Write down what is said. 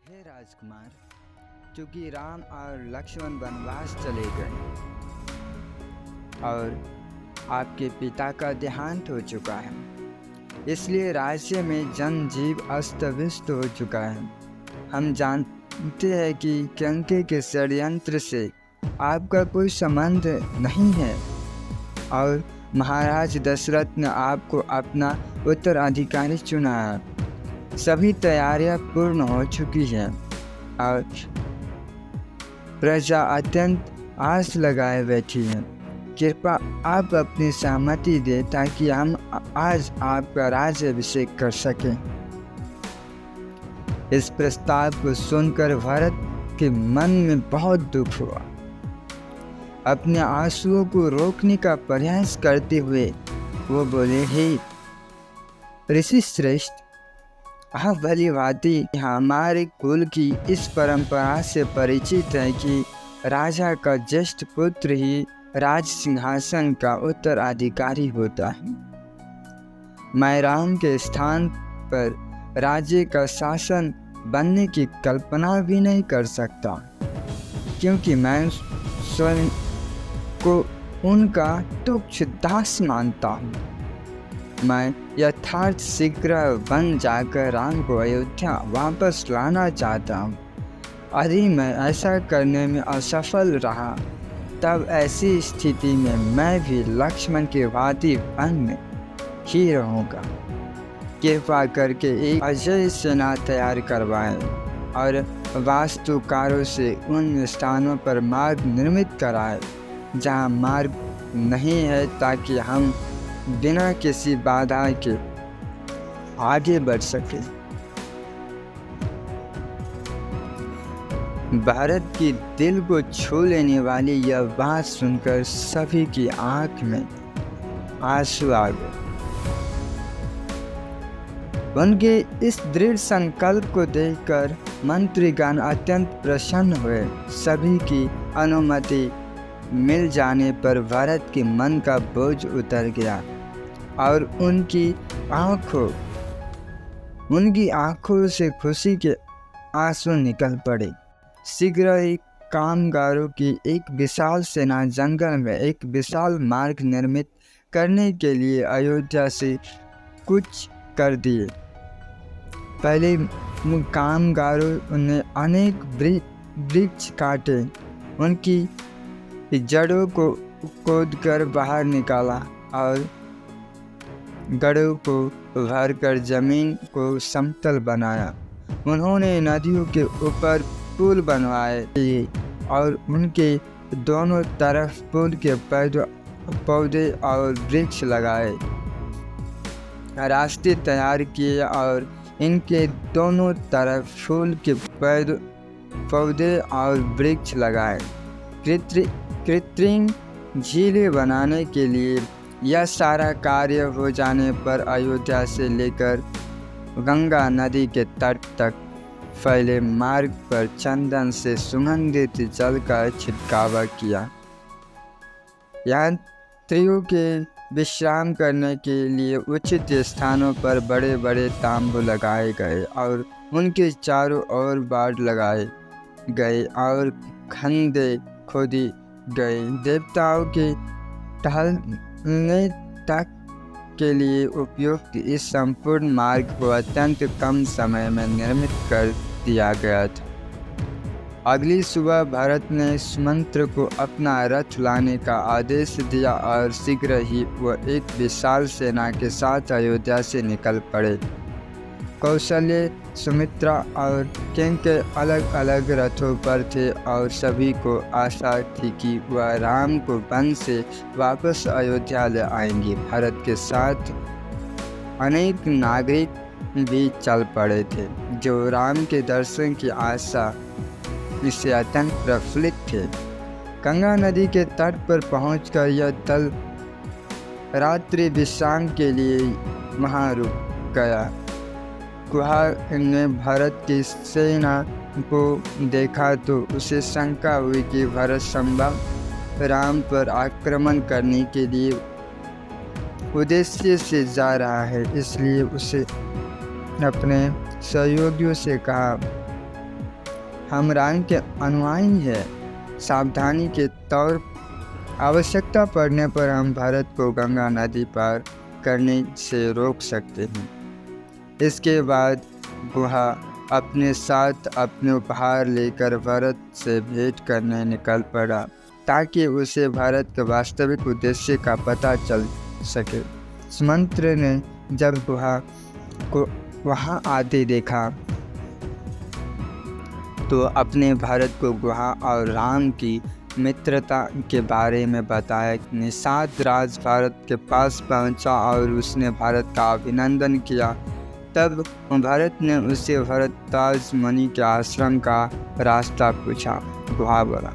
हे राजकुमार, क्योंकि राम और लक्ष्मण वनवास चले गए और आपके पिता का देहांत हो चुका है, इसलिए राज्य में जनजीव अस्त व्यस्त हो चुका है। हम जानते हैं कि कंके के षड्यंत्र से आपका कोई संबंध नहीं है और महाराज दशरथ ने आपको अपना उत्तराधिकारी चुना है। सभी तैयारियां पूर्ण हो चुकी हैं और प्रजा अत्यंत आस लगाए बैठी है। कृपया आप अपनी सहमति दें ताकि हम आज आपका राज्याभिषेक कर सकें। इस प्रस्ताव को सुनकर भरत के मन में बहुत दुख हुआ। अपने आंसुओं को रोकने का प्रयास करते हुए वो बोले, हे ऋषि श्रेष्ठ, आप भली भांति हमारे कुल की इस परंपरा से परिचित है कि राजा का ज्येष्ठ पुत्र ही राज सिंहासन का उत्तराधिकारी होता है। मैं राम के स्थान पर राज्य का शासन बनने की कल्पना भी नहीं कर सकता, क्योंकि मैं स्वयं को उनका तुच्छ दास मानता हूँ। मैं यथार्थ शीघ्र बन जाकर राम को अयोध्या वापस लाना चाहता हूँ। यदि मैं ऐसा करने में असफल रहा तब ऐसी स्थिति में मैं भी लक्ष्मण के भांति वन में ही रहूँगा। कृपा करके एक अजय सेना तैयार करवाएं और वास्तुकारों से उन स्थानों पर मार्ग निर्मित कराएं जहाँ मार्ग नहीं है, ताकि हम बिना किसी बाधा के आगे बढ़ सके। भारत की दिल को छू लेने वाली यह बात सुनकर सभी की आंख में आंसू आ गए। उनके इस दृढ़ संकल्प को देखकर मंत्रीगण अत्यंत प्रसन्न हुए। सभी की अनुमति मिल जाने पर भरत के मन का बोझ उतर गया और उनकी आंखों से खुशी के आंसू निकल पड़े। शीघ्र ही कामगारों की एक विशाल सेना जंगल में एक विशाल मार्ग निर्मित करने के लिए अयोध्या से कूच कर दिए। पहले कामगारों ने अनेक वृक्ष काटे, उनकी जड़ों को खोदकर बाहर निकाला और गड़ों को भरकर जमीन को समतल बनाया। उन्होंने नदियों के ऊपर पुल बनवाए और उनके दोनों तरफ पुल के पौधे और वृक्ष लगाए, रास्ते तैयार किए और इनके दोनों तरफ फूल के पौधे और वृक्ष लगाए। कृत्रिम झीलें बनाने के लिए यह सारा कार्य हो जाने पर अयोध्या से लेकर गंगा नदी के तट तक फैले मार्ग पर चंदन से सुगंधित जल का छिड़काव किया। यात्रियों के विश्राम करने के लिए उचित स्थानों पर बड़े बड़े तांबू लगाए गए और उनके चारों ओर बाड़ लगाए गए और खंदे खोदी गए। देवताओं के टहलने तक के लिए उपयुक्त इस संपूर्ण मार्ग को अत्यंत कम समय में निर्मित कर दिया गया था। अगली सुबह भरत ने सुमंत्र को अपना रथ लाने का आदेश दिया और शीघ्र ही वह एक विशाल सेना के साथ अयोध्या से निकल पड़े। कौशल्य, सुमित्रा और केंके अलग अलग रथों पर थे और सभी को आशा थी कि वह राम को वन से वापस अयोध्या ले आएंगे। भरत के साथ अनेक नागरिक भी चल पड़े थे जो राम के दर्शन की आशा इससे अत्यंत प्रफुल्लित थे। गंगा नदी के तट पर पहुंचकर यह दल रात्रि विश्राम के लिए वहां रुक गया। कुहा ने भरत की सेना को देखा तो उसे शंका हुई कि भरत संभव राम पर आक्रमण करने के लिए उद्देश्य से जा रहा है, इसलिए उसे अपने सहयोगियों से कहा हम राम के अनुयायी हैं। सावधानी के तौर आवश्यकता पड़ने पर हम भरत को गंगा नदी पार करने से रोक सकते हैं। इसके बाद गुहा अपने साथ अपने उपहार लेकर भरत से भेंट करने निकल पड़ा, ताकि उसे भरत के वास्तविक उद्देश्य का पता चल सके। सुमंत्र ने जब गुहा को वहां आते देखा तो अपने भरत को गुहा और राम की मित्रता के बारे में बताया। निषाद राज भरत के पास पहुंचा और उसने भरत का अभिनंदन किया। तब भरत ने उससे भरद्वाज मुनि के आश्रम का रास्ता पूछा। गुहा बोला,